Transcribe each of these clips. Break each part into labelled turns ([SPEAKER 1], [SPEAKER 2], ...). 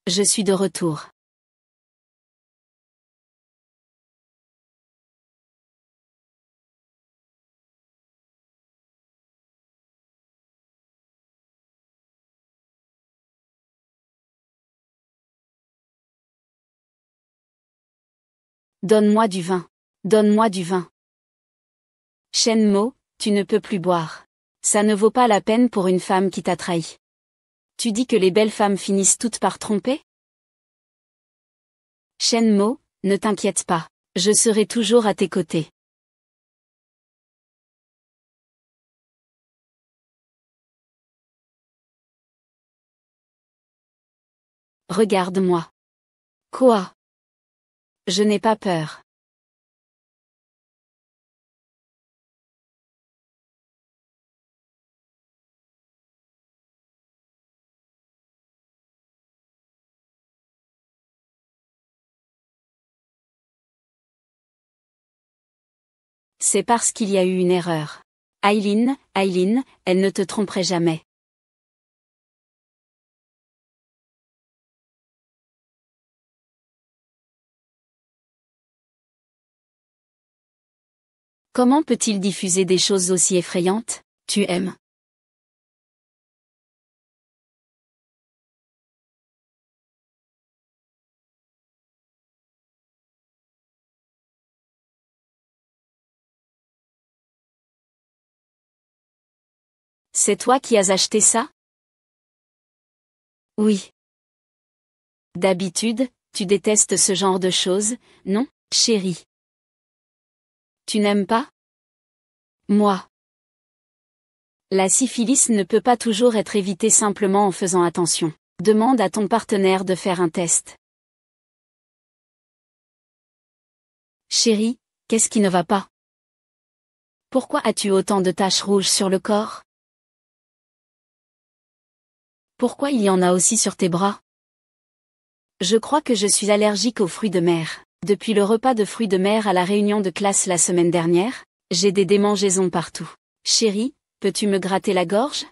[SPEAKER 1] Je suis de retour. Donne-moi du vin. Donne-moi du vin. Shenmo, tu ne peux plus boire. Ça ne vaut pas la peine pour une femme qui t'a trahi. Tu dis que les belles femmes finissent toutes par tromper? Shenmo, ne t'inquiète pas. Je serai toujours à tes côtés. Regarde-moi. Quoi? Je n'ai pas peur. C'est parce qu'il y a eu une erreur. Aileen, elle ne te tromperait jamais. Comment peut-il diffuser des choses aussi effrayantes? Tu aimes? C'est toi qui as acheté ça? Oui. D'habitude, tu détestes ce genre de choses, non, chérie? Tu n'aimes pas? Moi. La syphilis ne peut pas toujours être évitée simplement en faisant attention. Demande à ton partenaire de faire un test. Chérie, qu'est-ce qui ne va pas? Pourquoi as-tu autant de taches rouges sur le corps? Pourquoi il y en a aussi sur tes bras? Je crois que je suis allergique aux fruits de mer. Depuis le repas de fruits de mer à la réunion de classe la semaine dernière, j'ai des démangeaisons partout. Chérie, peux-tu me gratter la gorge?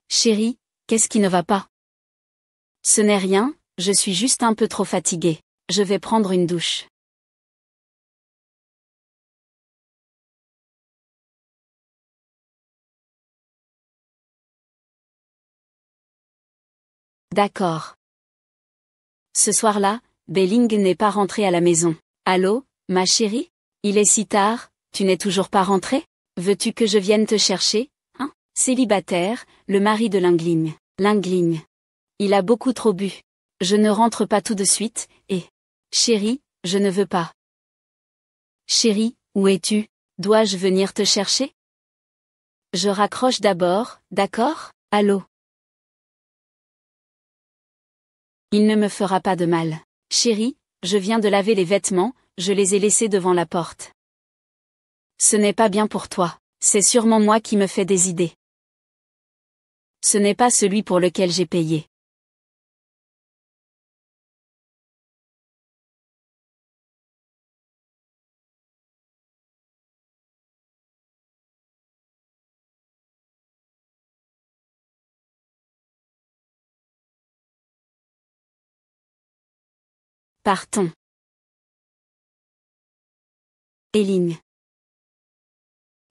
[SPEAKER 1] Chérie, qu'est-ce qui ne va pas? Ce n'est rien, je suis juste un peu trop fatiguée. Je vais prendre une douche. D'accord. Ce soir-là, Belling n'est pas rentré à la maison. Allô, ma chérie? Il est si tard, tu n'es toujours pas rentrée? Veux-tu que je vienne te chercher, hein? Célibataire, le mari de Lingling. Lingling. Il a beaucoup trop bu. Je ne rentre pas tout de suite, et... Chérie, je ne veux pas. Chérie, où es-tu? Dois-je venir te chercher? Je raccroche d'abord, d'accord? Allô? Il ne me fera pas de mal. Chérie, je viens de laver les vêtements, je les ai laissés devant la porte. Ce n'est pas bien pour toi. C'est sûrement moi qui me fais des idées. Ce n'est pas celui pour lequel j'ai payé. Partons. Aileen.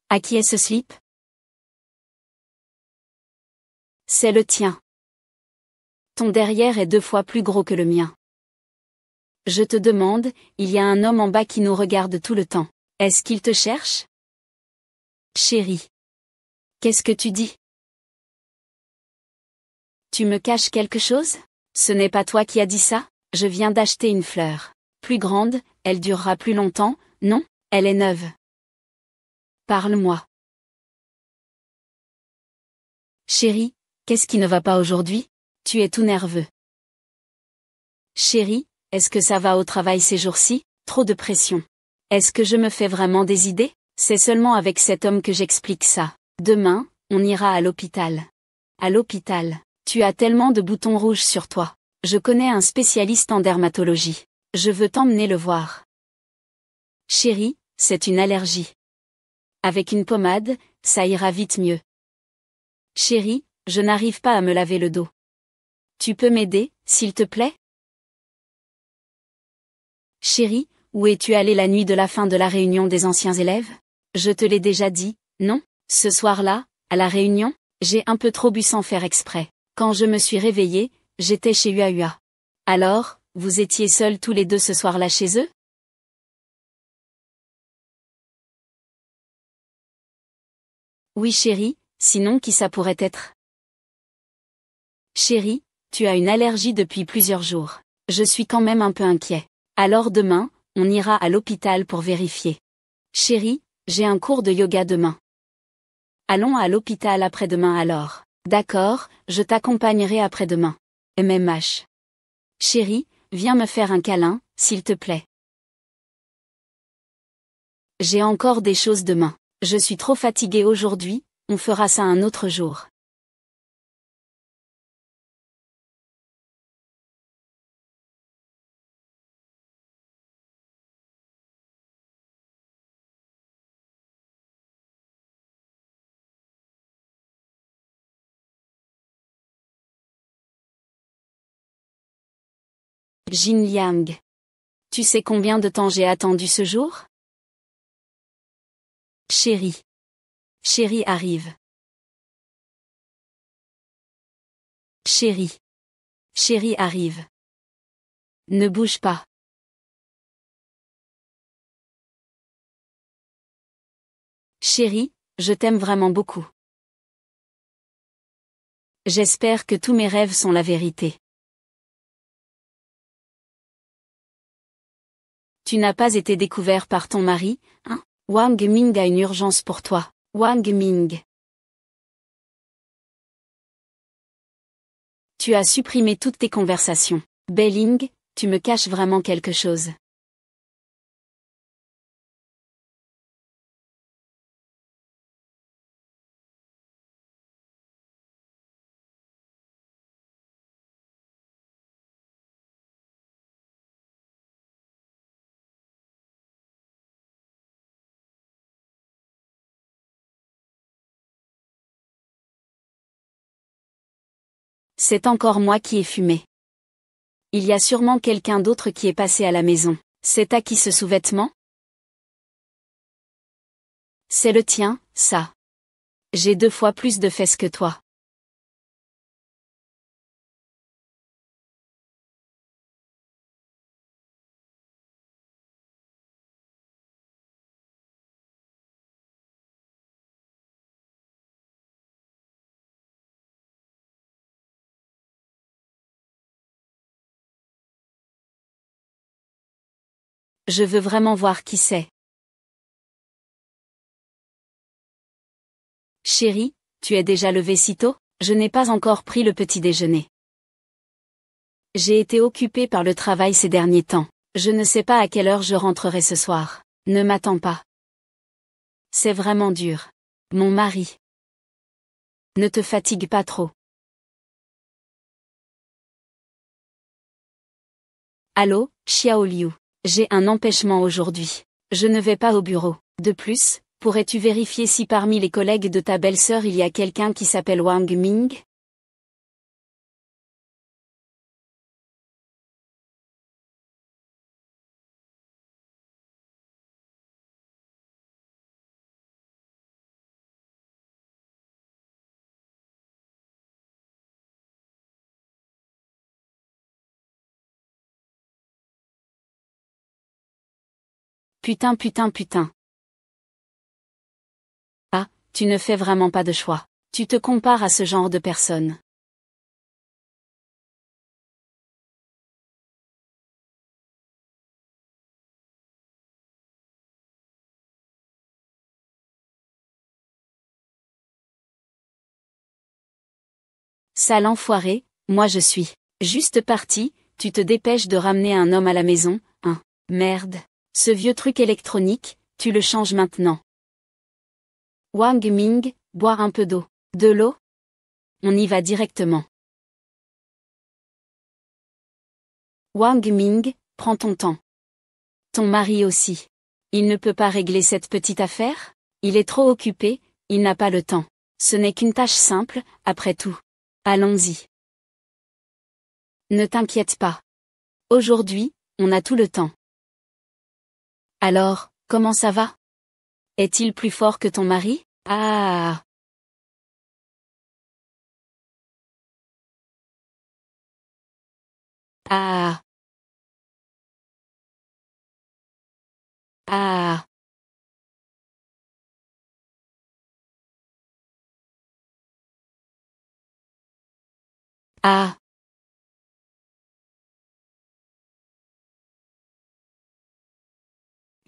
[SPEAKER 1] À qui est ce slip? C'est le tien. Ton derrière est 2 fois plus gros que le mien. Je te demande, il y a un homme en bas qui nous regarde tout le temps. Est-ce qu'il te cherche? Chérie. Qu'est-ce que tu dis? Tu me caches quelque chose? Ce n'est pas toi qui as dit ça? Je viens d'acheter une fleur. Plus grande, elle durera plus longtemps, non? Elle est neuve. Parle-moi. Chérie, qu'est-ce qui ne va pas aujourd'hui? Tu es tout nerveux. Chérie, est-ce que ça va au travail ces jours-ci? Trop de pression. Est-ce que je me fais vraiment des idées? C'est seulement avec cet homme que j'explique ça. Demain, on ira à l'hôpital. À l'hôpital. Tu as tellement de boutons rouges sur toi. Je connais un spécialiste en dermatologie. Je veux t'emmener le voir. Chérie, c'est une allergie. Avec une pommade, ça ira vite mieux. Chérie, je n'arrive pas à me laver le dos. Tu peux m'aider, s'il te plaît? Chérie, où es-tu allée la nuit de la fin de la réunion des anciens élèves? Je te l'ai déjà dit, non? Ce soir-là, à la réunion, j'ai un peu trop bu sans faire exprès. Quand je me suis réveillée, j'étais chez UAUA. Alors, vous étiez seuls tous les deux ce soir-là chez eux? Oui chérie, sinon qui ça pourrait être? Chérie, tu as une allergie depuis plusieurs jours. Je suis quand même un peu inquiet. Alors demain, on ira à l'hôpital pour vérifier. Chérie, j'ai un cours de yoga demain. Allons à l'hôpital après-demain alors. D'accord, je t'accompagnerai après-demain. MMH. Chérie, viens me faire un câlin, s'il te plaît. J'ai encore des choses demain. Je suis trop fatiguée aujourd'hui, on fera ça un autre jour. Jin Liang. Tu sais combien de temps j'ai attendu ce jour? Chérie. Chérie arrive. Chérie. Chérie arrive. Ne bouge pas. Chérie, je t'aime vraiment beaucoup. J'espère que tous mes rêves sont la vérité. Tu n'as pas été découvert par ton mari, hein? Wang Ming a une urgence pour toi. Wang Ming. Tu as supprimé toutes tes conversations. Belling, tu me caches vraiment quelque chose. C'est encore moi qui ai fumé. Il y a sûrement quelqu'un d'autre qui est passé à la maison. C'est à qui ce sous-vêtement? C'est le tien, ça. J'ai 2 fois plus de fesses que toi. Je veux vraiment voir qui c'est. Chérie, tu es déjà levée si tôt? Je n'ai pas encore pris le petit déjeuner. J'ai été occupée par le travail ces derniers temps. Je ne sais pas à quelle heure je rentrerai ce soir. Ne m'attends pas. C'est vraiment dur. Mon mari. Ne te fatigue pas trop. Allô, Xiaoliu. J'ai un empêchement aujourd'hui. Je ne vais pas au bureau. De plus, pourrais-tu vérifier si parmi les collègues de ta belle-sœur il y a quelqu'un qui s'appelle Wang Ming? Putain putain putain. Ah, tu ne fais vraiment pas de choix. Tu te compares à ce genre de personne. Sale enfoiré, moi je suis juste parti, tu te dépêches de ramener un homme à la maison, hein. Merde. Ce vieux truc électronique, tu le changes maintenant. Wang Ming, boire un peu d'eau. De l'eau? On y va directement. Wang Ming, prends ton temps. Ton mari aussi. Il ne peut pas régler cette petite affaire? Il est trop occupé, il n'a pas le temps. Ce n'est qu'une tâche simple, après tout. Allons-y. Ne t'inquiète pas. Aujourd'hui, on a tout le temps. Alors, comment ça va? Est-il plus fort que ton mari? Ah. Ah. Ah. Ah.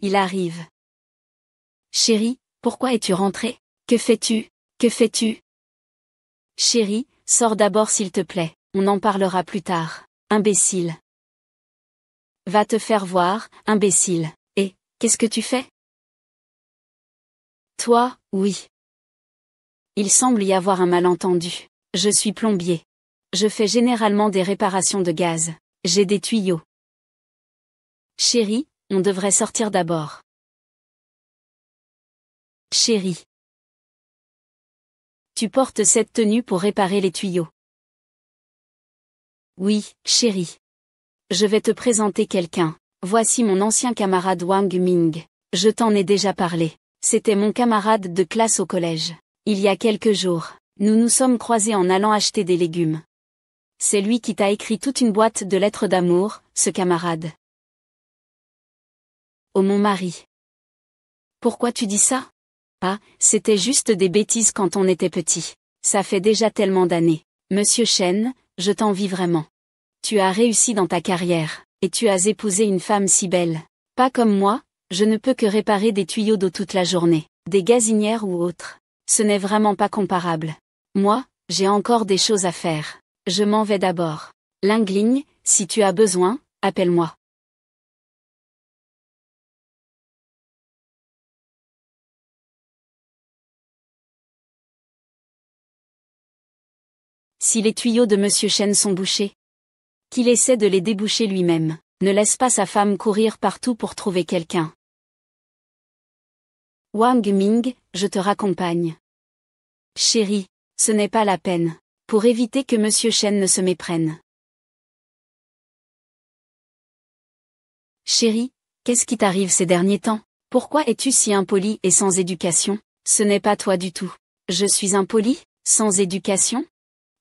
[SPEAKER 1] Il arrive. Chérie, pourquoi es-tu rentrée? Que fais-tu? Que fais-tu? Chérie, sors d'abord s'il te plaît, on en parlera plus tard. Imbécile. Va te faire voir, imbécile. Et, qu'est-ce que tu fais? Toi, oui. Il semble y avoir un malentendu. Je suis plombier. Je fais généralement des réparations de gaz. J'ai des tuyaux. Chérie, on devrait sortir d'abord. Chérie. Tu portes cette tenue pour réparer les tuyaux. Oui, chérie. Je vais te présenter quelqu'un. Voici mon ancien camarade Wang Ming. Je t'en ai déjà parlé. C'était mon camarade de classe au collège. Il y a quelques jours, nous nous sommes croisés en allant acheter des légumes. C'est lui qui t'a écrit toute une boîte de lettres d'amour, ce camarade. Oh mon mari. Pourquoi tu dis ça? Ah, c'était juste des bêtises quand on était petit. Ça fait déjà tellement d'années. Monsieur Chen, je t'envie vraiment. Tu as réussi dans ta carrière, et tu as épousé une femme si belle. Pas comme moi, je ne peux que réparer des tuyaux d'eau toute la journée, des gazinières ou autres. Ce n'est vraiment pas comparable. Moi, j'ai encore des choses à faire. Je m'en vais d'abord. Lingling, si tu as besoin, appelle-moi. Si les tuyaux de Monsieur Chen sont bouchés, qu'il essaie de les déboucher lui-même. Ne laisse pas sa femme courir partout pour trouver quelqu'un. Wang Ming, je te raccompagne. Chérie, ce n'est pas la peine. Pour éviter que Monsieur Chen ne se méprenne. Chérie, qu'est-ce qui t'arrive ces derniers temps? Pourquoi es-tu si impoli et sans éducation? Ce n'est pas toi du tout. Je suis impoli, sans éducation?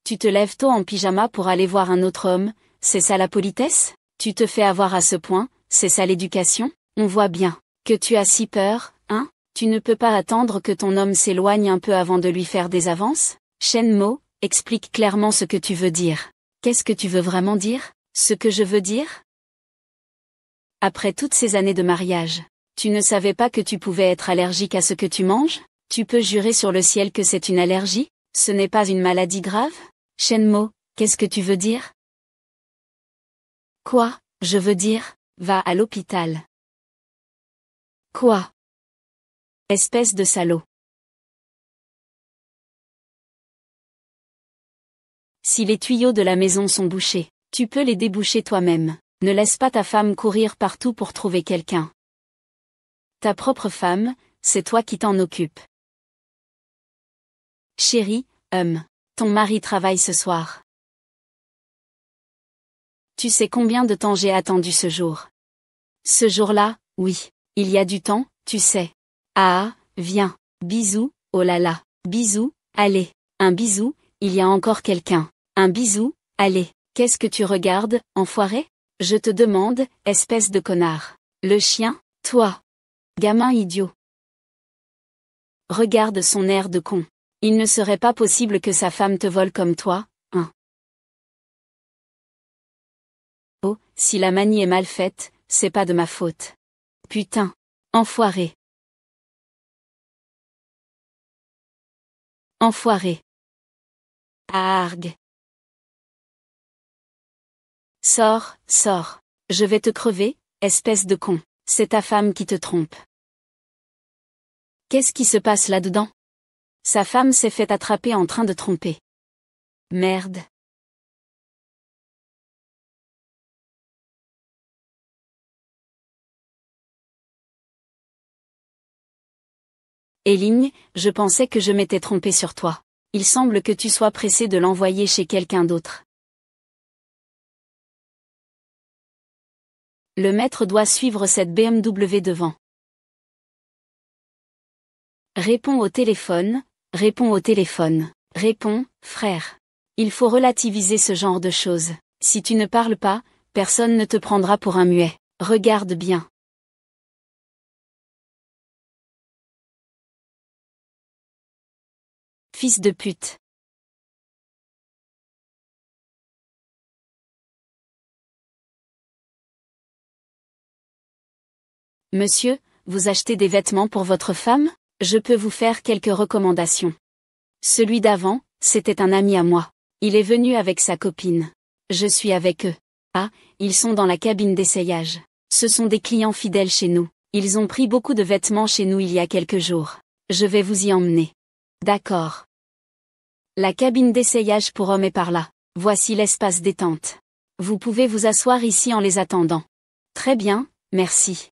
[SPEAKER 1] Tu te lèves tôt en pyjama pour aller voir un autre homme, c'est ça la politesse? Tu te fais avoir à ce point, c'est ça l'éducation? On voit bien que tu as si peur, hein? Tu ne peux pas attendre que ton homme s'éloigne un peu avant de lui faire des avances? Shen Mo, explique clairement ce que tu veux dire. Qu'est-ce que tu veux vraiment dire? Ce que je veux dire? Après toutes ces années de mariage, tu ne savais pas que tu pouvais être allergique à ce que tu manges? Tu peux jurer sur le ciel que c'est une allergie? Ce n'est pas une maladie grave? Shenmo, qu'est-ce que tu veux dire? Quoi, je veux dire, va à l'hôpital. Quoi? Espèce de salaud. Si les tuyaux de la maison sont bouchés, tu peux les déboucher toi-même. Ne laisse pas ta femme courir partout pour trouver quelqu'un. Ta propre femme, c'est toi qui t'en occupes. Chérie, ton mari travaille ce soir. Tu sais combien de temps j'ai attendu ce jour? Ce jour-là, oui, il y a du temps, tu sais. Ah, viens, bisous, oh là là, bisous, allez, un bisou, il y a encore quelqu'un. Un bisou, allez, qu'est-ce que tu regardes, enfoiré? Je te demande, espèce de connard. Le chien, toi. Gamin idiot. Regarde son air de con. Il ne serait pas possible que sa femme te vole comme toi, hein. Oh, si la manie est mal faite, c'est pas de ma faute. Putain. Enfoiré. Enfoiré. Argue. Sors, sors. Je vais te crever, espèce de con. C'est ta femme qui te trompe. Qu'est-ce qui se passe là-dedans? Sa femme s'est fait attraper en train de tromper. Merde. Eiling, je pensais que je m'étais trompé sur toi. Il semble que tu sois pressé de l'envoyer chez quelqu'un d'autre. Le maître doit suivre cette BMW devant. Réponds au téléphone, réponds au téléphone. Réponds, frère. Il faut relativiser ce genre de choses. Si tu ne parles pas, personne ne te prendra pour un muet. Regarde bien. Fils de pute. Monsieur, vous achetez des vêtements pour votre femme? Je peux vous faire quelques recommandations. Celui d'avant, c'était un ami à moi. Il est venu avec sa copine. Je suis avec eux. Ah, ils sont dans la cabine d'essayage. Ce sont des clients fidèles chez nous. Ils ont pris beaucoup de vêtements chez nous il y a quelques jours. Je vais vous y emmener. D'accord. La cabine d'essayage pour hommes est par là. Voici l'espace détente. Vous pouvez vous asseoir ici en les attendant. Très bien, merci.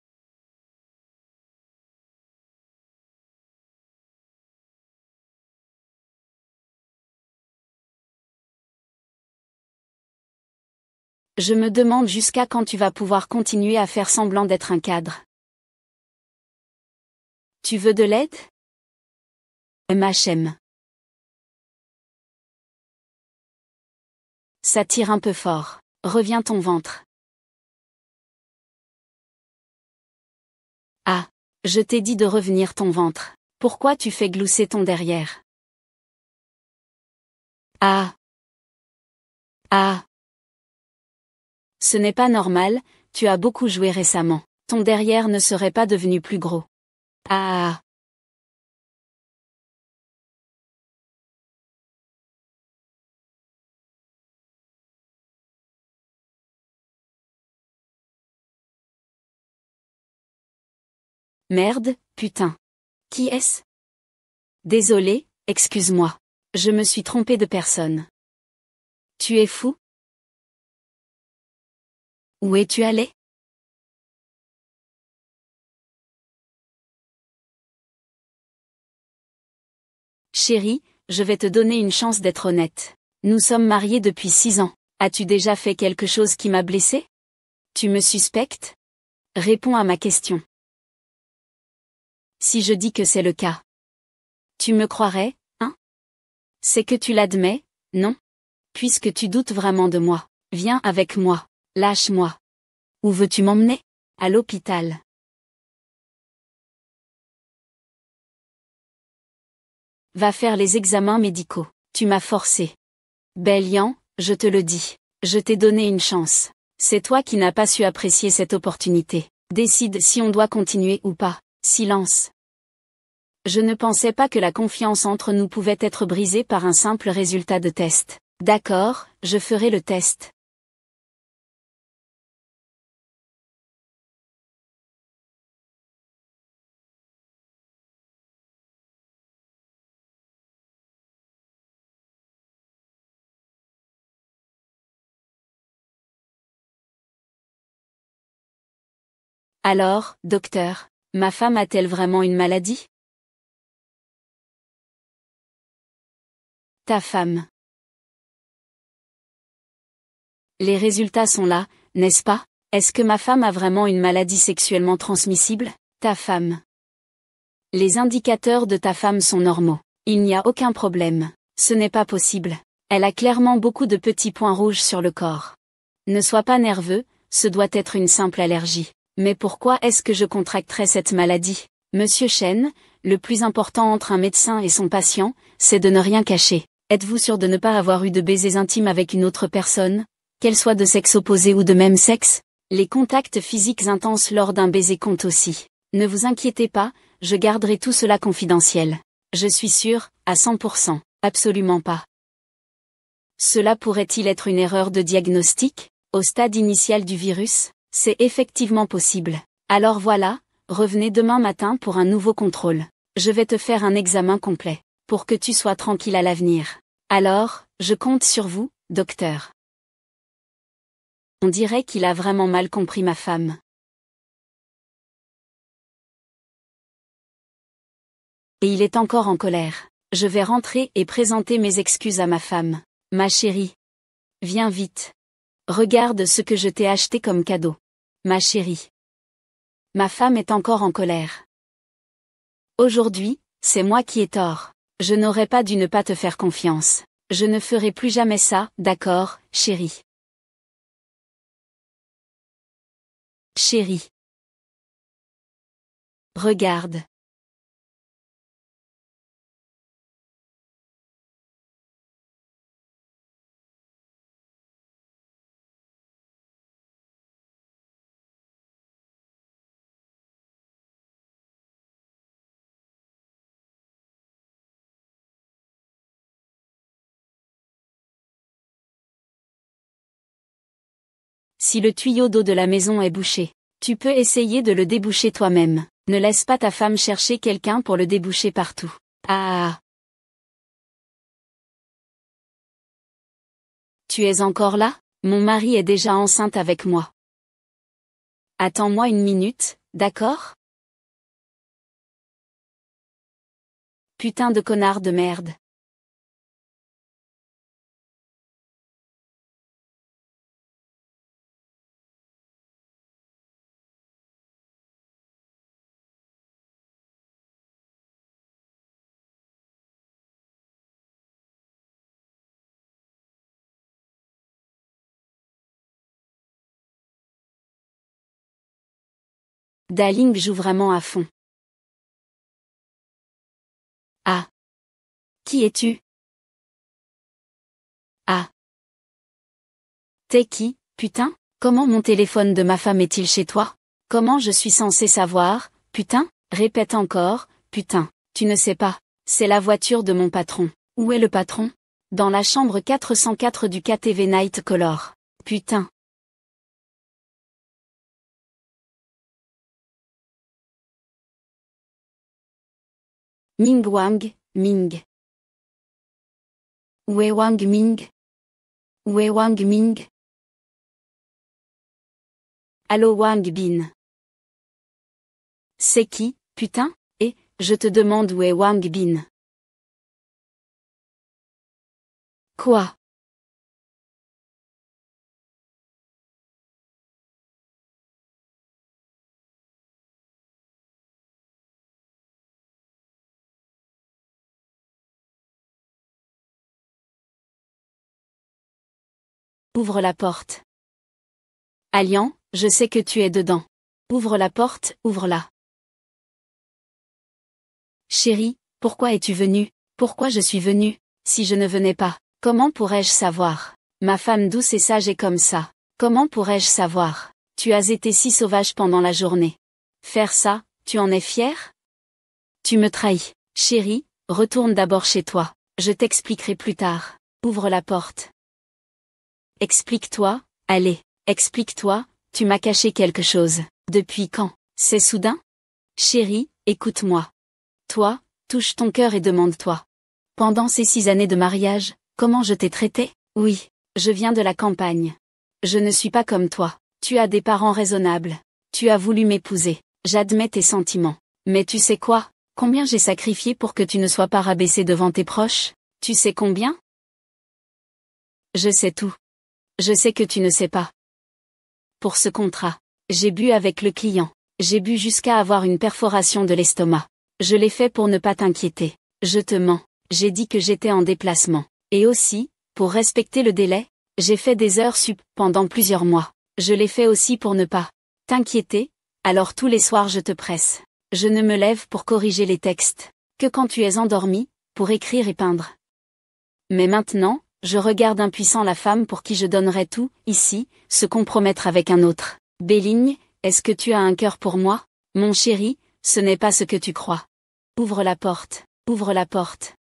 [SPEAKER 1] Je me demande jusqu'à quand tu vas pouvoir continuer à faire semblant d'être un cadre. Tu veux de l'aide? MHM. Ça tire un peu fort. Reviens ton ventre. Ah. Je t'ai dit de revenir ton ventre. Pourquoi tu fais glousser ton derrière? Ah. Ah. Ce n'est pas normal, tu as beaucoup joué récemment. Ton derrière ne serait pas devenu plus gros. Ah. Merde, putain. Qui est-ce? Désolé, excuse-moi. Je me suis trompé de personne. Tu es fou? Où es-tu allé? Chérie, je vais te donner une chance d'être honnête. Nous sommes mariés depuis 6 ans. As-tu déjà fait quelque chose qui m'a blessé? Tu me suspectes? Réponds à ma question. Si je dis que c'est le cas. Tu me croirais, hein? C'est que tu l'admets, non? Puisque tu doutes vraiment de moi. Viens avec moi. Lâche-moi. Où veux-tu m'emmener? À l'hôpital. Va faire les examens médicaux. Tu m'as forcé. Bélian, je te le dis. Je t'ai donné une chance. C'est toi qui n'as pas su apprécier cette opportunité. Décide si on doit continuer ou pas. Silence. Je ne pensais pas que la confiance entre nous pouvait être brisée par un simple résultat de test. D'accord, je ferai le test. Alors, docteur, ma femme a-t-elle vraiment une maladie? Ta femme. Les résultats sont là, n'est-ce pas? Est-ce que ma femme a vraiment une maladie sexuellement transmissible? Ta femme. Les indicateurs de ta femme sont normaux. Il n'y a aucun problème. Ce n'est pas possible. Elle a clairement beaucoup de petits points rouges sur le corps. Ne sois pas nerveux, ce doit être une simple allergie. Mais pourquoi est-ce que je contracterais cette maladie? Monsieur Chen, le plus important entre un médecin et son patient, c'est de ne rien cacher. Êtes-vous sûr de ne pas avoir eu de baisers intimes avec une autre personne, qu'elle soit de sexe opposé ou de même sexe? Les contacts physiques intenses lors d'un baiser comptent aussi. Ne vous inquiétez pas, je garderai tout cela confidentiel. Je suis sûre, à 100%, absolument pas. Cela pourrait-il être une erreur de diagnostic? Au stade initial du virus, c'est effectivement possible. Alors voilà, revenez demain matin pour un nouveau contrôle. Je vais te faire un examen complet, pour que tu sois tranquille à l'avenir. Alors, je compte sur vous, docteur. On dirait qu'il a vraiment mal compris ma femme. Et il est encore en colère. Je vais rentrer et présenter mes excuses à ma femme. Ma chérie. Viens vite. Regarde ce que je t'ai acheté comme cadeau. Ma chérie. Ma femme est encore en colère. Aujourd'hui, c'est moi qui ai tort. Je n'aurais pas dû ne pas te faire confiance. Je ne ferai plus jamais ça, d'accord, chérie. Chérie. Regarde. Si le tuyau d'eau de la maison est bouché, tu peux essayer de le déboucher toi-même. Ne laisse pas ta femme chercher quelqu'un pour le déboucher partout. Ah. Tu es encore là? Mon mari est déjà enceinte avec moi. Attends-moi une minute, d'accord? Putain de connard de merde. Darling joue vraiment à fond. Ah. Qui es-tu? Ah. T'es qui, putain? Comment mon téléphone de ma femme est-il chez toi? Comment je suis censé savoir, putain? Répète encore, putain. Tu ne sais pas. C'est la voiture de mon patron. Où est le patron? Dans la chambre 404 du KTV Night Color. Putain. Ming Wang, Ming. Où est Wang Ming? Où est Wang Ming? Allô Wang Bin. C'est qui, putain? Et, je te demande où est Wang Bin. Quoi? Ouvre la porte. Alian, je sais que tu es dedans. Ouvre la porte, ouvre-la. Chérie, pourquoi es-tu venue? Pourquoi je suis venue? Si je ne venais pas, comment pourrais-je savoir? Ma femme douce et sage est comme ça. Comment pourrais-je savoir? Tu as été si sauvage pendant la journée. Faire ça, tu en es fier? Tu me trahis. Chérie, retourne d'abord chez toi. Je t'expliquerai plus tard. Ouvre la porte. Explique-toi, allez, explique-toi, tu m'as caché quelque chose. Depuis quand? C'est soudain? Chérie, écoute-moi. Toi, touche ton cœur et demande-toi. Pendant ces 6 années de mariage, comment je t'ai traité? Oui, je viens de la campagne. Je ne suis pas comme toi. Tu as des parents raisonnables. Tu as voulu m'épouser. J'admets tes sentiments. Mais tu sais quoi? Combien j'ai sacrifié pour que tu ne sois pas rabaissé devant tes proches? Tu sais combien? Je sais tout. Je sais que tu ne sais pas. Pour ce contrat, j'ai bu avec le client. J'ai bu jusqu'à avoir une perforation de l'estomac. Je l'ai fait pour ne pas t'inquiéter. Je te mens. J'ai dit que j'étais en déplacement. Et aussi, pour respecter le délai, j'ai fait des heures sup pendant plusieurs mois. Je l'ai fait aussi pour ne pas t'inquiéter, alors tous les soirs je te presse. Je ne me lève pour corriger les textes, que quand tu es endormi, pour écrire et peindre. Mais maintenant, je regarde impuissant la femme pour qui je donnerais tout, ici, se compromettre avec un autre. Béligne, est-ce que tu as un cœur pour moi? Mon chéri, ce n'est pas ce que tu crois. Ouvre la porte, ouvre la porte.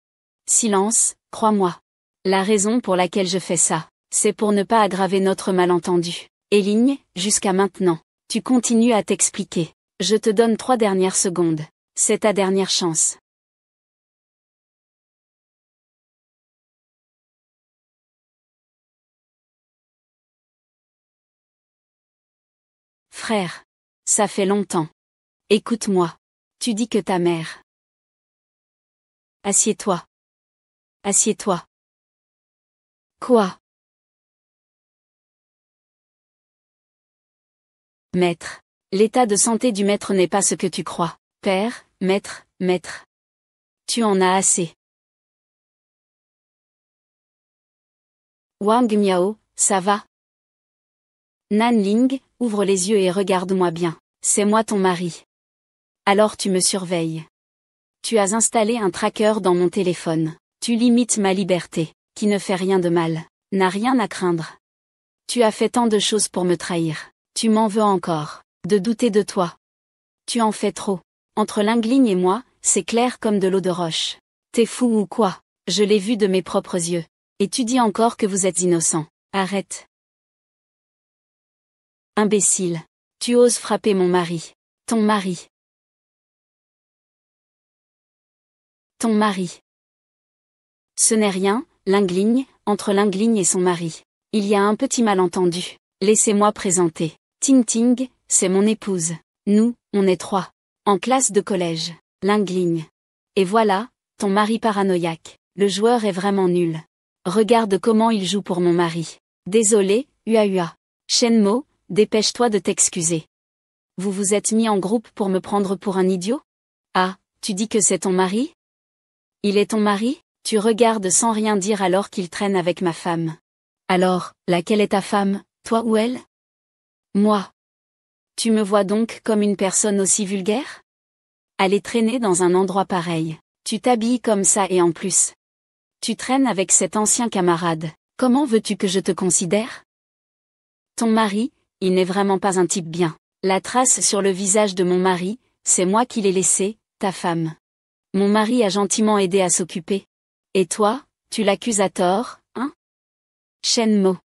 [SPEAKER 1] Silence, crois-moi. La raison pour laquelle je fais ça, c'est pour ne pas aggraver notre malentendu. Éligne, jusqu'à maintenant, tu continues à t'expliquer. Je te donne 3 dernières secondes. C'est ta dernière chance. Frère. Ça fait longtemps. Écoute-moi. Tu dis que ta mère Assieds-toi. Assieds-toi. Quoi? Maître. L'état de santé du maître n'est pas ce que tu crois. Père, maître, maître. Tu en as assez. Wang Miao, ça va? Nan Ling, ouvre les yeux et regarde-moi bien. C'est moi ton mari. Alors tu me surveilles. Tu as installé un tracker dans mon téléphone. Tu limites ma liberté, qui ne fait rien de mal, n'a rien à craindre. Tu as fait tant de choses pour me trahir. Tu m'en veux encore, de douter de toi. Tu en fais trop. Entre Lingling et moi, c'est clair comme de l'eau de roche. T'es fou ou quoi? Je l'ai vu de mes propres yeux. Et tu dis encore que vous êtes innocent. Arrête. Imbécile. Tu oses frapper mon mari. Ton mari. Ton mari. Ce n'est rien, Lingling, entre Lingling et son mari. Il y a un petit malentendu. Laissez-moi présenter. Ting Ting, c'est mon épouse. Nous, on est 3. En classe de collège. Lingling. Et voilà, ton mari paranoïaque. Le joueur est vraiment nul. Regarde comment il joue pour mon mari. Désolé, Ua. Shenmo, dépêche-toi de t'excuser. Vous vous êtes mis en groupe pour me prendre pour un idiot? Ah, tu dis que c'est ton mari? Il est ton mari? Tu regardes sans rien dire alors qu'il traîne avec ma femme. Alors, laquelle est ta femme, toi ou elle? Moi. Tu me vois donc comme une personne aussi vulgaire? Aller traîner dans un endroit pareil. Tu t'habilles comme ça et en plus. Tu traînes avec cet ancien camarade. Comment veux-tu que je te considère? Ton mari, il n'est vraiment pas un type bien. La trace sur le visage de mon mari, c'est moi qui l'ai laissé, ta femme. Mon mari a gentiment aidé à s'occuper. Et toi, tu l'accuses à tort, hein? Shenmo.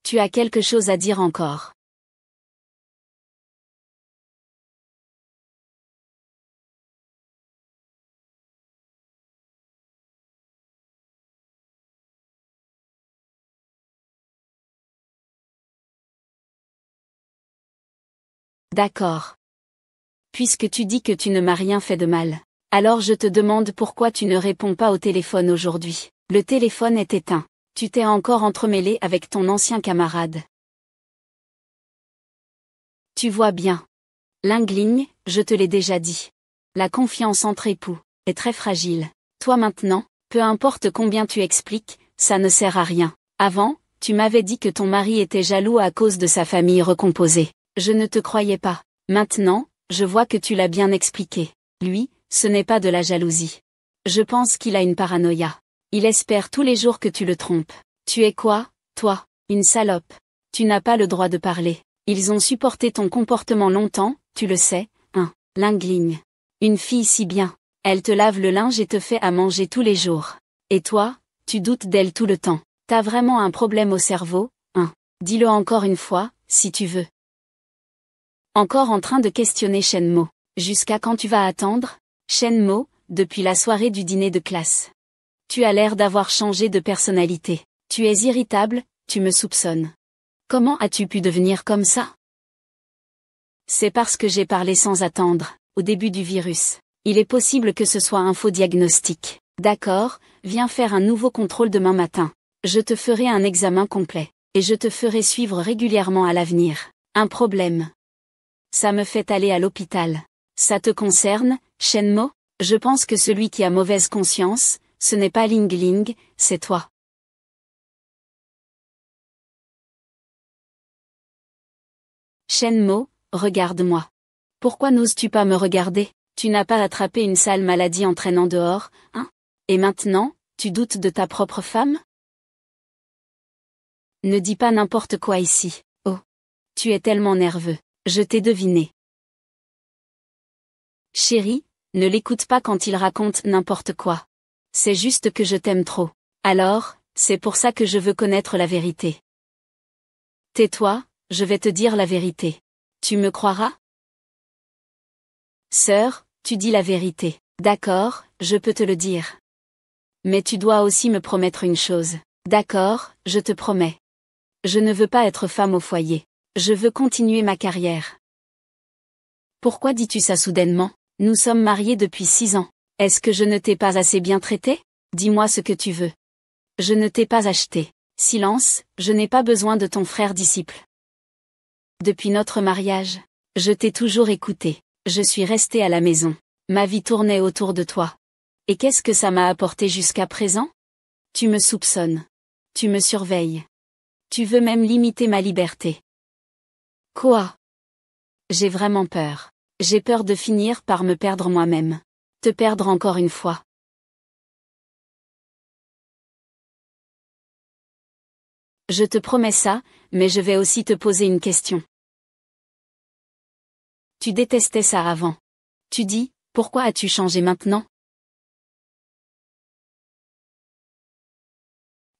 [SPEAKER 1] Tu as quelque chose à dire encore. D'accord. Puisque tu dis que tu ne m'as rien fait de mal. Alors je te demande pourquoi tu ne réponds pas au téléphone aujourd'hui. Le téléphone est éteint. Tu t'es encore entremêlé avec ton ancien camarade. Tu vois bien. Lingling, je te l'ai déjà dit. La confiance entre époux est très fragile. Toi maintenant, peu importe combien tu expliques, ça ne sert à rien. Avant, tu m'avais dit que ton mari était jaloux à cause de sa famille recomposée. Je ne te croyais pas. Maintenant, je vois que tu l'as bien expliqué. Lui, ce n'est pas de la jalousie. Je pense qu'il a une paranoïa. Il espère tous les jours que tu le trompes. Tu es quoi, toi? Une salope. Tu n'as pas le droit de parler. Ils ont supporté ton comportement longtemps, tu le sais, hein, Lingling. Une fille si bien. Elle te lave le linge et te fait à manger tous les jours. Et toi, tu doutes d'elle tout le temps. T'as vraiment un problème au cerveau, hein? Dis-le encore une fois, si tu veux. Encore en train de questionner Shenmo. Jusqu'à quand tu vas attendre? Shenmo, depuis la soirée du dîner de classe. Tu as l'air d'avoir changé de personnalité. Tu es irritable, tu me soupçonnes. Comment as-tu pu devenir comme ça? C'est parce que j'ai parlé sans attendre, au début du virus. Il est possible que ce soit un faux diagnostic. D'accord, viens faire un nouveau contrôle demain matin. Je te ferai un examen complet. Et je te ferai suivre régulièrement à l'avenir. Un problème. Ça me fait aller à l'hôpital. Ça te concerne, Shenmo? Je pense que celui qui a mauvaise conscience, ce n'est pas Lingling, c'est toi. Shenmo, regarde-moi. Pourquoi n'oses-tu pas me regarder? Tu n'as pas attrapé une sale maladie en traînant dehors, hein? Et maintenant, tu doutes de ta propre femme? Ne dis pas n'importe quoi ici. Oh. Tu es tellement nerveux. Je t'ai deviné. Chérie, ne l'écoute pas quand il raconte n'importe quoi. C'est juste que je t'aime trop. Alors, c'est pour ça que je veux connaître la vérité. Tais-toi, je vais te dire la vérité. Tu me croiras? Sœur, tu dis la vérité. D'accord, je peux te le dire. Mais tu dois aussi me promettre une chose. D'accord, je te promets. Je ne veux pas être femme au foyer. Je veux continuer ma carrière. Pourquoi dis-tu ça soudainement? Nous sommes mariés depuis 6 ans. Est-ce que je ne t'ai pas assez bien traité? Dis-moi ce que tu veux. Je ne t'ai pas acheté. Silence, je n'ai pas besoin de ton frère disciple. Depuis notre mariage, je t'ai toujours écouté. Je suis restée à la maison. Ma vie tournait autour de toi. Et qu'est-ce que ça m'a apporté jusqu'à présent? Tu me soupçonnes. Tu me surveilles. Tu veux même limiter ma liberté. Quoi? J'ai vraiment peur. J'ai peur de finir par me perdre moi-même. Te perdre encore une fois. Je te promets ça, mais je vais aussi te poser une question. Tu détestais ça avant. Tu dis, pourquoi as-tu changé maintenant?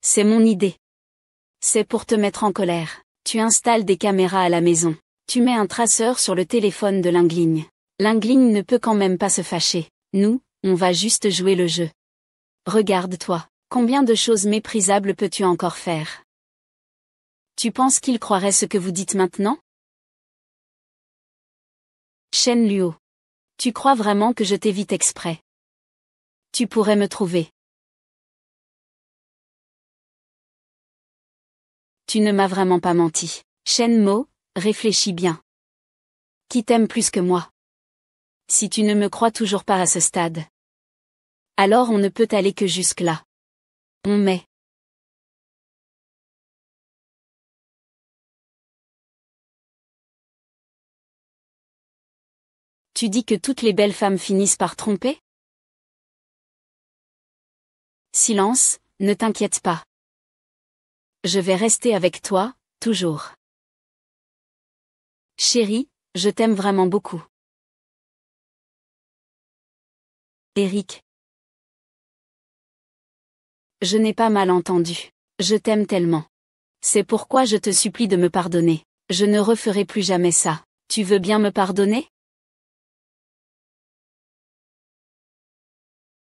[SPEAKER 1] C'est mon idée. C'est pour te mettre en colère. Tu installes des caméras à la maison. Tu mets un traceur sur le téléphone de Lingling. Lingling ne peut quand même pas se fâcher. Nous, on va juste jouer le jeu. Regarde-toi, combien de choses méprisables peux-tu encore faire? Tu penses qu'il croirait ce que vous dites maintenant? Shen Luo. Tu crois vraiment que je t'évite exprès? Tu pourrais me trouver. Tu ne m'as vraiment pas menti. Shen Mo, réfléchis bien. Qui t'aime plus que moi? Si tu ne me crois toujours pas à ce stade, alors on ne peut aller que jusque-là. On met. Tu dis que toutes les belles femmes finissent par tromper? Silence, ne t'inquiète pas. Je vais rester avec toi, toujours. Chérie, je t'aime vraiment beaucoup. Eric. Je n'ai pas mal entendu. Je t'aime tellement. C'est pourquoi je te supplie de me pardonner. Je ne referai plus jamais ça. Tu veux bien me pardonner?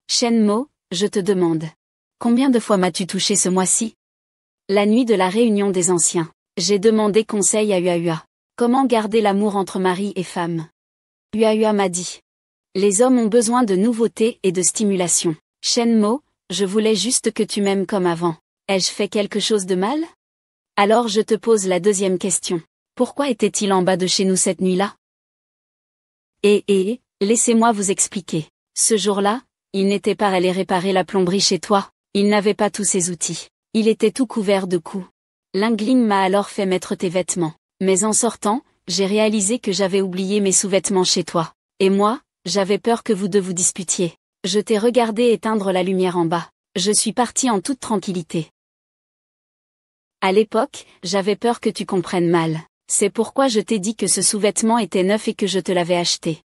[SPEAKER 1] Shen Mo, je te demande. Combien de fois m'as-tu touché ce mois-ci? La nuit de la réunion des anciens. J'ai demandé conseil à Uahua. Comment garder l'amour entre mari et femme? Uahua m'a dit. Les hommes ont besoin de nouveautés et de stimulation. Shen Mo, je voulais juste que tu m'aimes comme avant. Ai-je fait quelque chose de mal? Alors je te pose la deuxième question. Pourquoi était-il en bas de chez nous cette nuit-là? Laissez-moi vous expliquer. Ce jour-là, il n'était pas allé réparer la plomberie chez toi. Il n'avait pas tous ses outils. Il était tout couvert de coups. Lingling m'a alors fait mettre tes vêtements. Mais en sortant, j'ai réalisé que j'avais oublié mes sous-vêtements chez toi. Et moi, j'avais peur que vous deux vous disputiez. Je t'ai regardé éteindre la lumière en bas. Je suis partie en toute tranquillité. À l'époque, j'avais peur que tu comprennes mal. C'est pourquoi je t'ai dit que ce sous-vêtement était neuf et que je te l'avais acheté.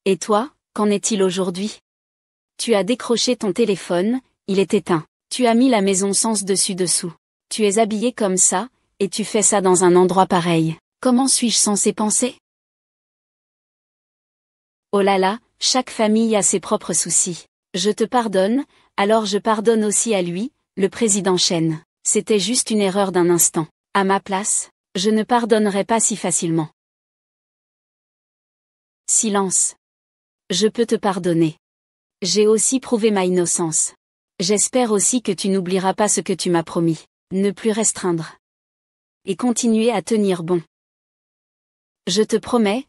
[SPEAKER 1] Et toi, qu'en est-il aujourd'hui? Tu as décroché ton téléphone, il est éteint. Tu as mis la maison sens dessus-dessous. Tu es habillé comme ça, et tu fais ça dans un endroit pareil. Comment suis-je censé penser? Oh là là, chaque famille a ses propres soucis. Je te pardonne, alors je pardonne aussi à lui, le président Chen. C'était juste une erreur d'un instant. À ma place, je ne pardonnerais pas si facilement. Silence. Je peux te pardonner. J'ai aussi prouvé ma innocence. J'espère aussi que tu n'oublieras pas ce que tu m'as promis. Ne plus restreindre. Et continuer à tenir bon. Je te promets,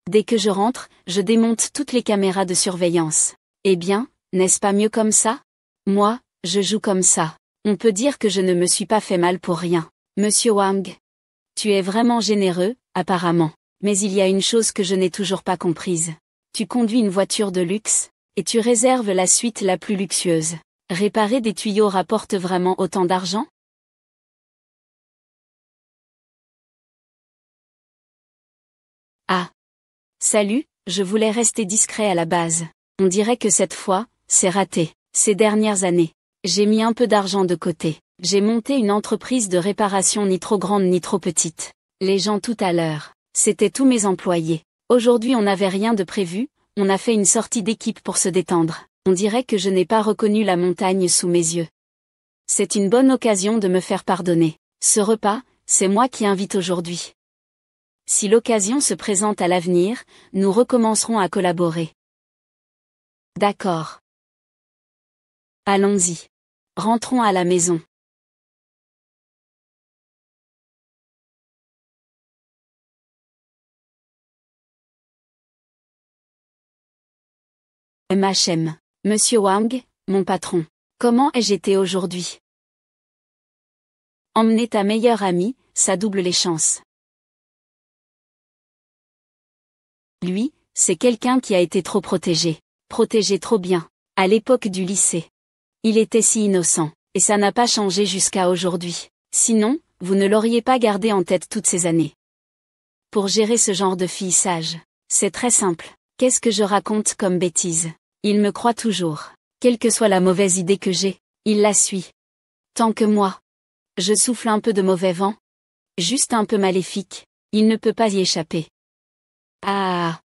[SPEAKER 1] dès que je rentre, je démonte toutes les caméras de surveillance. Eh bien, n'est-ce pas mieux comme ça? Moi, je joue comme ça. On peut dire que je ne me suis pas fait mal pour rien. Monsieur Wang. Tu es vraiment généreux, apparemment. Mais il y a une chose que je n'ai toujours pas comprise. Tu conduis une voiture de luxe, et tu réserves la suite la plus luxueuse. Réparer des tuyaux rapporte vraiment autant d'argent? Ah. Salut, je voulais rester discret à la base. On dirait que cette fois, c'est raté. Ces dernières années, j'ai mis un peu d'argent de côté. J'ai monté une entreprise de réparation ni trop grande ni trop petite. Les gens tout à l'heure, c'était tous mes employés. Aujourd'hui on n'avait rien de prévu, on a fait une sortie d'équipe pour se détendre. On dirait que je n'ai pas reconnu la montagne sous mes yeux. C'est une bonne occasion de me faire pardonner. Ce repas, c'est moi qui invite aujourd'hui. Si l'occasion se présente à l'avenir, nous recommencerons à collaborer. D'accord. Allons-y. Rentrons à la maison. MHM. Monsieur Wang, mon patron. Comment ai-je été aujourd'hui? Emmener ta meilleure amie, ça double les chances. Lui, c'est quelqu'un qui a été trop protégé. Protégé trop bien. À l'époque du lycée. Il était si innocent, et ça n'a pas changé jusqu'à aujourd'hui. Sinon, vous ne l'auriez pas gardé en tête toutes ces années. Pour gérer ce genre de fille sage, c'est très simple. Qu'est-ce que je raconte comme bêtise? Il me croit toujours. Quelle que soit la mauvaise idée que j'ai, il la suit. Tant que moi, je souffle un peu de mauvais vent, juste un peu maléfique, il ne peut pas y échapper. Ah!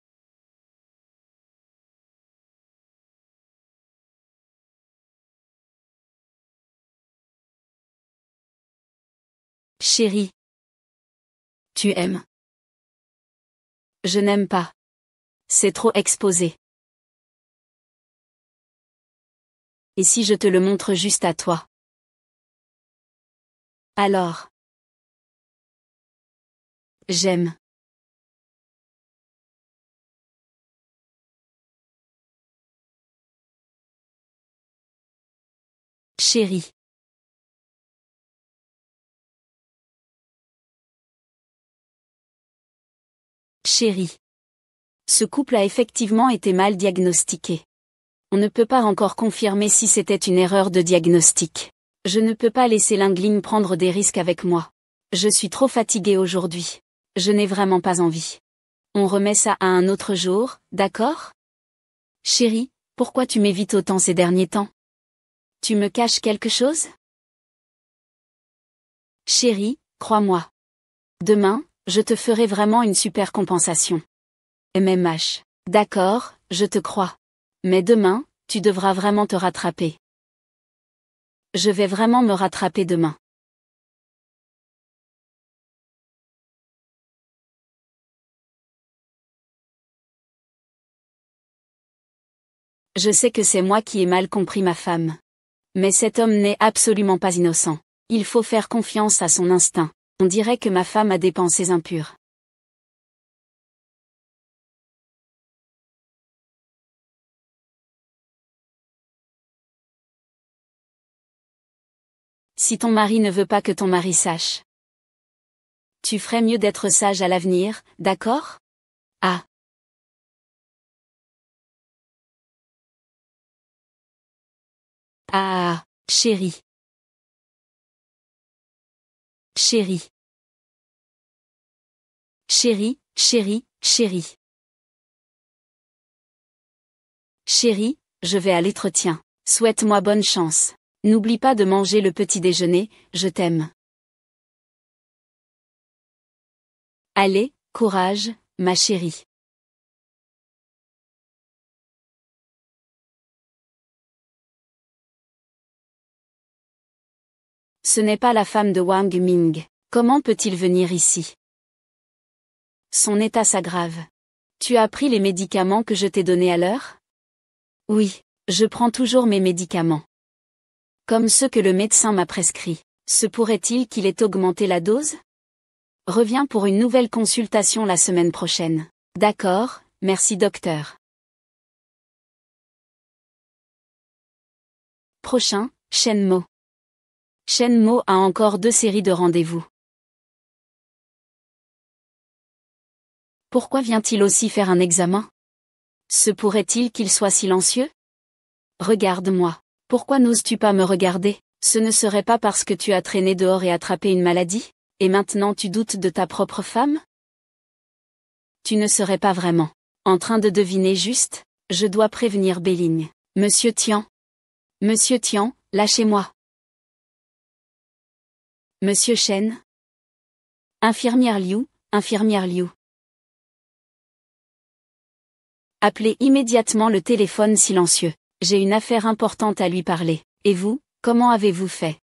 [SPEAKER 1] Chérie. Tu aimes? Je n'aime pas. C'est trop exposé. Et si je te le montre juste à toi? Alors. J'aime. Chérie. Chérie. Ce couple a effectivement été mal diagnostiqué. On ne peut pas encore confirmer si c'était une erreur de diagnostic. Je ne peux pas laisser Lingling prendre des risques avec moi. Je suis trop fatiguée aujourd'hui. Je n'ai vraiment pas envie. On remet ça à un autre jour, d'accord? Chérie, pourquoi tu m'évites autant ces derniers temps? Tu me caches quelque chose? Chérie, crois-moi. Demain, je te ferai vraiment une super compensation. MMH. D'accord, je te crois. Mais demain, tu devras vraiment te rattraper. Je vais vraiment me rattraper demain. Je sais que c'est moi qui ai mal compris ma femme. Mais cet homme n'est absolument pas innocent. Il faut faire confiance à son instinct. On dirait que ma femme a des pensées impures. Si ton mari ne veut pas que ton mari sache, tu ferais mieux d'être sage à l'avenir, d'accord? Ah. Ah, chérie. Chérie. Chérie, chérie, chérie. Chérie, je vais à l'entretien. Souhaite-moi bonne chance. N'oublie pas de manger le petit déjeuner, je t'aime. Allez, courage, ma chérie. Ce n'est pas la femme de Wang Ming. Comment peut-il venir ici? Son état s'aggrave. Tu as pris les médicaments que je t'ai donnés à l'heure? Oui, je prends toujours mes médicaments. Comme ceux que le médecin m'a prescrits. Se pourrait-il qu'il ait augmenté la dose? Reviens pour une nouvelle consultation la semaine prochaine. D'accord, merci docteur. Prochain, Shenmo. Shenmo a encore 2 séries de rendez-vous. Pourquoi vient-il aussi faire un examen? Se pourrait-il qu'il soit silencieux? Regarde-moi. Pourquoi n'oses-tu pas me regarder? Ce ne serait pas parce que tu as traîné dehors et attrapé une maladie? Et maintenant tu doutes de ta propre femme? Tu ne serais pas vraiment en train de deviner juste? Je dois prévenir Béling. Monsieur Tian. Monsieur Tian, lâchez-moi. Monsieur Chen. Infirmière Liu, infirmière Liu. Appelez immédiatement le téléphone silencieux. J'ai une affaire importante à lui parler. Et vous, comment avez-vous fait?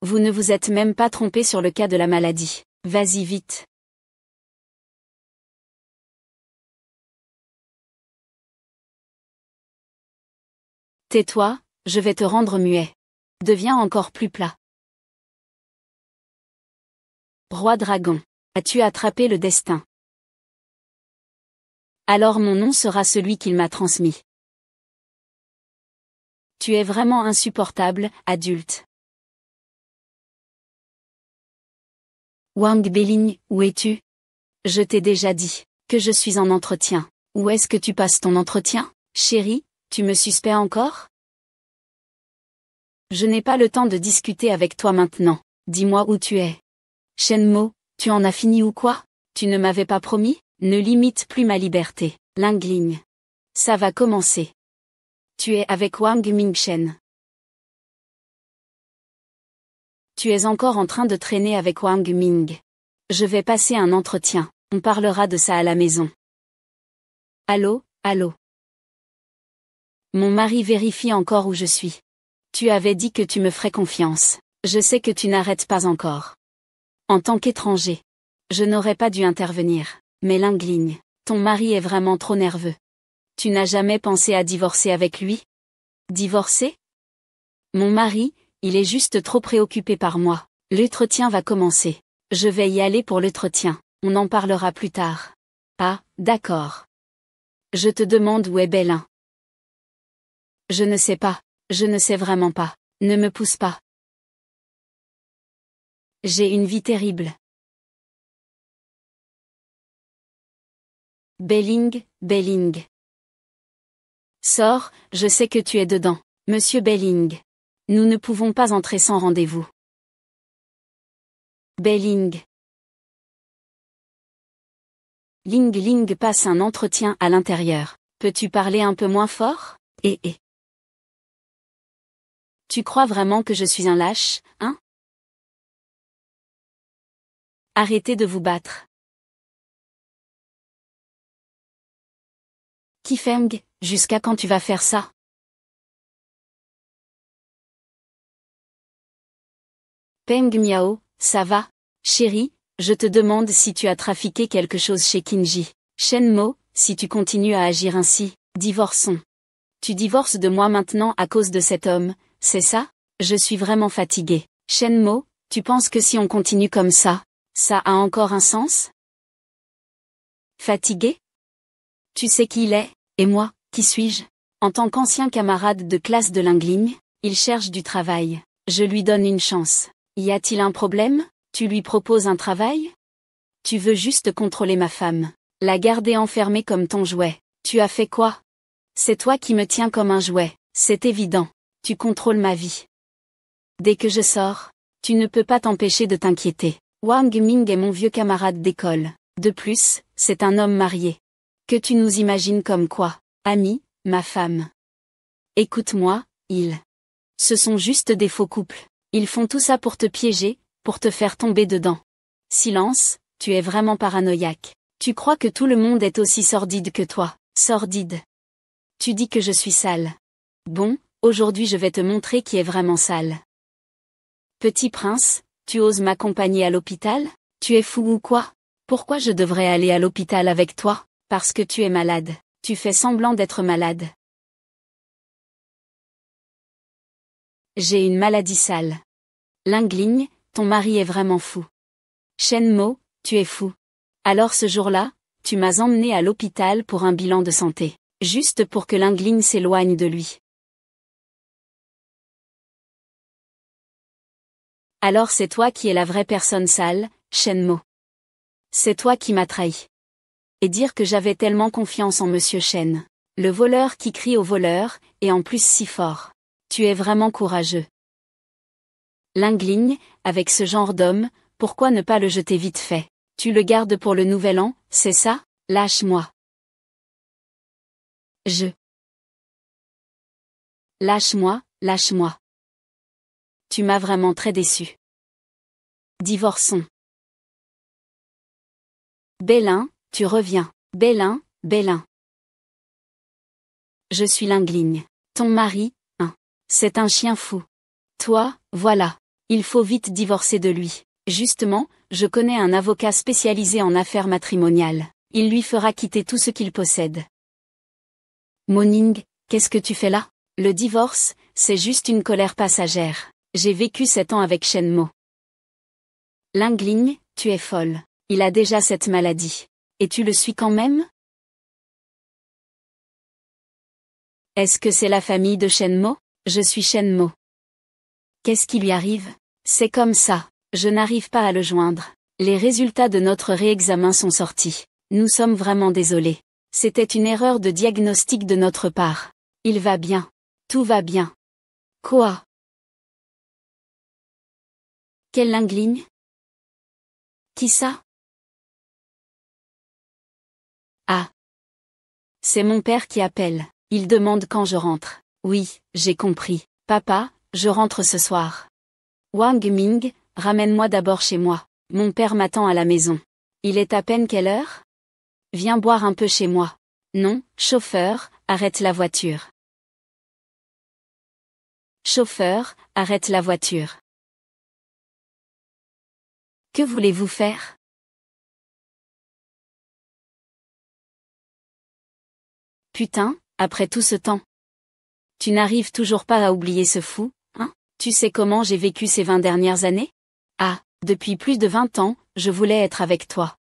[SPEAKER 1] Vous ne vous êtes même pas trompé sur le cas de la maladie. Vas-y vite. Tais-toi, je vais te rendre muet. Deviens encore plus plat. Roi dragon. As-tu attrapé le destin? Alors mon nom sera celui qu'il m'a transmis. Tu es vraiment insupportable, adulte. Wang Beling, où es-tu? Je t'ai déjà dit que je suis en entretien. Où est-ce que tu passes ton entretien, chérie? Tu me suspectes encore? Je n'ai pas le temps de discuter avec toi maintenant. Dis-moi où tu es. Shenmo, tu en as fini ou quoi? Tu ne m'avais pas promis? Ne limite plus ma liberté. Lingling. Ça va commencer. Tu es avec Wang Mingshen. Tu es encore en train de traîner avec Wang Ming. Je vais passer un entretien. On parlera de ça à la maison. Allô, allô. Mon mari vérifie encore où je suis. Tu avais dit que tu me ferais confiance. Je sais que tu n'arrêtes pas encore. En tant qu'étranger, je n'aurais pas dû intervenir. Mais Lingling, ton mari est vraiment trop nerveux. Tu n'as jamais pensé à divorcer avec lui? Divorcer? Mon mari, il est juste trop préoccupé par moi. L'entretien va commencer. Je vais y aller pour l'entretien. On en parlera plus tard. Ah, d'accord. Je te demande où est Bélin. Je ne sais pas. Je ne sais vraiment pas. Ne me pousse pas. J'ai une vie terrible. Beling, Beling. Sors, je sais que tu es dedans, Monsieur Beling. Nous ne pouvons pas entrer sans rendez-vous. Beling. Ling Ling passe un entretien à l'intérieur. Peux-tu parler un peu moins fort? Tu crois vraiment que je suis un lâche, hein? Arrêtez de vous battre. Qifeng, jusqu'à quand tu vas faire ça? Peng Miao, ça va? Chérie, je te demande si tu as trafiqué quelque chose chez Qinji. Shenmo, si tu continues à agir ainsi, divorçons. Tu divorces de moi maintenant à cause de cet homme, c'est ça? Je suis vraiment fatiguée. Shenmo, tu penses que si on continue comme ça a encore un sens? Fatiguée? Tu sais qui il est, et moi, qui suis-je? En tant qu'ancien camarade de classe de Lingling, il cherche du travail. Je lui donne une chance. Y a-t-il un problème? Tu lui proposes un travail? Tu veux juste contrôler ma femme. La garder enfermée comme ton jouet. Tu as fait quoi? C'est toi qui me tiens comme un jouet, c'est évident. Tu contrôles ma vie. Dès que je sors, tu ne peux pas t'empêcher de t'inquiéter. Wang Ming est mon vieux camarade d'école. De plus, c'est un homme marié. Que tu nous imagines comme quoi? Ami, ma femme. Écoute-moi, ce sont juste des faux couples. Ils font tout ça pour te piéger, pour te faire tomber dedans. Silence, tu es vraiment paranoïaque. Tu crois que tout le monde est aussi sordide que toi. Sordide. Tu dis que je suis sale. Bon, aujourd'hui je vais te montrer qui est vraiment sale. Petit prince, tu oses m'accompagner à l'hôpital? Tu es fou ou quoi? Pourquoi je devrais aller à l'hôpital avec toi? Parce que tu es malade. Tu fais semblant d'être malade. J'ai une maladie sale. Lingling, ton mari est vraiment fou. Shenmo, tu es fou. Alors ce jour-là, tu m'as emmené à l'hôpital pour un bilan de santé. Juste pour que Lingling s'éloigne de lui. Alors c'est toi qui es la vraie personne sale, Shenmo. C'est toi qui m'as trahi. Et dire que j'avais tellement confiance en Monsieur Shen. Le voleur qui crie au voleur, et en plus si fort. Tu es vraiment courageux. Lingling, avec ce genre d'homme, pourquoi ne pas le jeter vite fait? Tu le gardes pour le nouvel an, c'est ça? Lâche-moi. Lâche-moi, lâche-moi. Tu m'as vraiment très déçu. Divorçons. Bélin, tu reviens. Bélin, Bélin. Je suis Lingling. Ton mari, c'est un chien fou. Toi, voilà. Il faut vite divorcer de lui. Justement, je connais un avocat spécialisé en affaires matrimoniales. Il lui fera quitter tout ce qu'il possède. Moning, qu'est-ce que tu fais là? Le divorce, c'est juste une colère passagère. J'ai vécu 7 ans avec Shenmo. Lingling, tu es folle. Il a déjà cette maladie. Et tu le suis quand même? Est-ce que c'est la famille de Shenmo? Je suis Shenmo. Qu'est-ce qui lui arrive? C'est comme ça. Je n'arrive pas à le joindre. Les résultats de notre réexamen sont sortis. Nous sommes vraiment désolés. C'était une erreur de diagnostic de notre part. Il va bien. Tout va bien. Quoi? Quel Lingling? Qui ça? Ah. C'est mon père qui appelle. Il demande quand je rentre. Oui, j'ai compris. Papa, je rentre ce soir. Wang Ming, ramène-moi d'abord chez moi. Mon père m'attend à la maison. Il est à peine quelle heure? Viens boire un peu chez moi. Non, chauffeur, arrête la voiture. Chauffeur, arrête la voiture. Que voulez-vous faire? Putain, après tout ce temps. Tu n'arrives toujours pas à oublier ce fou, hein? Tu sais comment j'ai vécu ces 20 dernières années? Ah, depuis plus de 20 ans, je voulais être avec toi.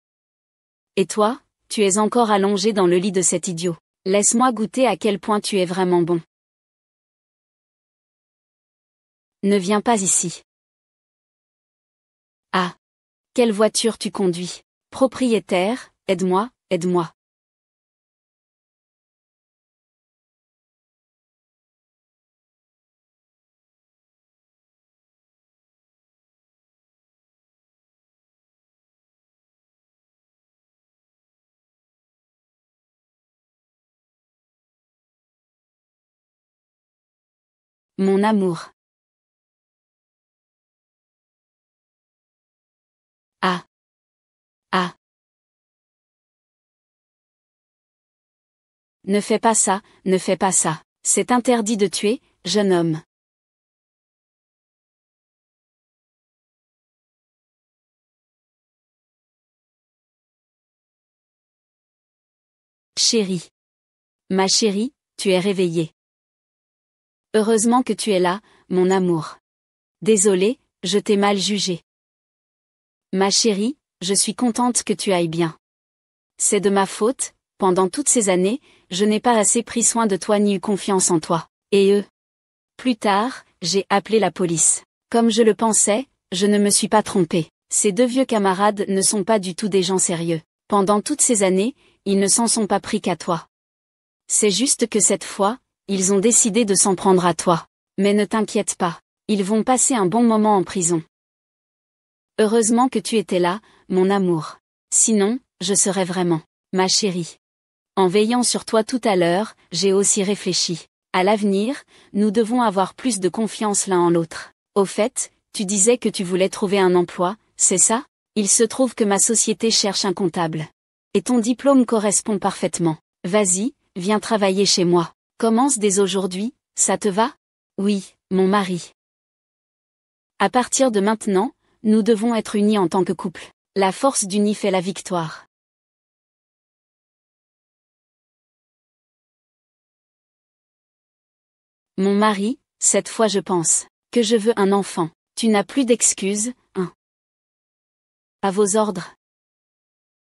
[SPEAKER 1] Et toi, tu es encore allongé dans le lit de cet idiot. Laisse-moi goûter à quel point tu es vraiment bon. Ne viens pas ici. Ah. Quelle voiture tu conduis? Propriétaire, aide-moi, aide-moi. Mon amour. Ah. Ah. Ne fais pas ça, ne fais pas ça. C'est interdit de tuer, jeune homme. Chérie. Ma chérie, tu es réveillée. Heureusement que tu es là, mon amour. Désolée, je t'ai mal jugé. Ma chérie, je suis contente que tu ailles bien. C'est de ma faute, pendant toutes ces années, je n'ai pas assez pris soin de toi ni eu confiance en toi. Et eux. Plus tard, j'ai appelé la police. Comme je le pensais, je ne me suis pas trompée. Ces deux vieux camarades ne sont pas du tout des gens sérieux. Pendant toutes ces années, ils ne s'en sont pas pris qu'à toi. C'est juste que cette fois, ils ont décidé de s'en prendre à toi. Mais ne t'inquiète pas, ils vont passer un bon moment en prison. Heureusement que tu étais là, mon amour. Sinon, je serais vraiment, ma chérie. En veillant sur toi tout à l'heure, j'ai aussi réfléchi. À l'avenir, nous devons avoir plus de confiance l'un en l'autre. Au fait, tu disais que tu voulais trouver un emploi, c'est ça? Il se trouve que ma société cherche un comptable. Et ton diplôme correspond parfaitement. Vas-y, viens travailler chez moi. Commence dès aujourd'hui, ça te va? Oui, mon mari. À partir de maintenant, nous devons être unis en tant que couple. La force d'unis fait la victoire. Mon mari, cette fois je pense que je veux un enfant. Tu n'as plus d'excuses, hein? À vos ordres.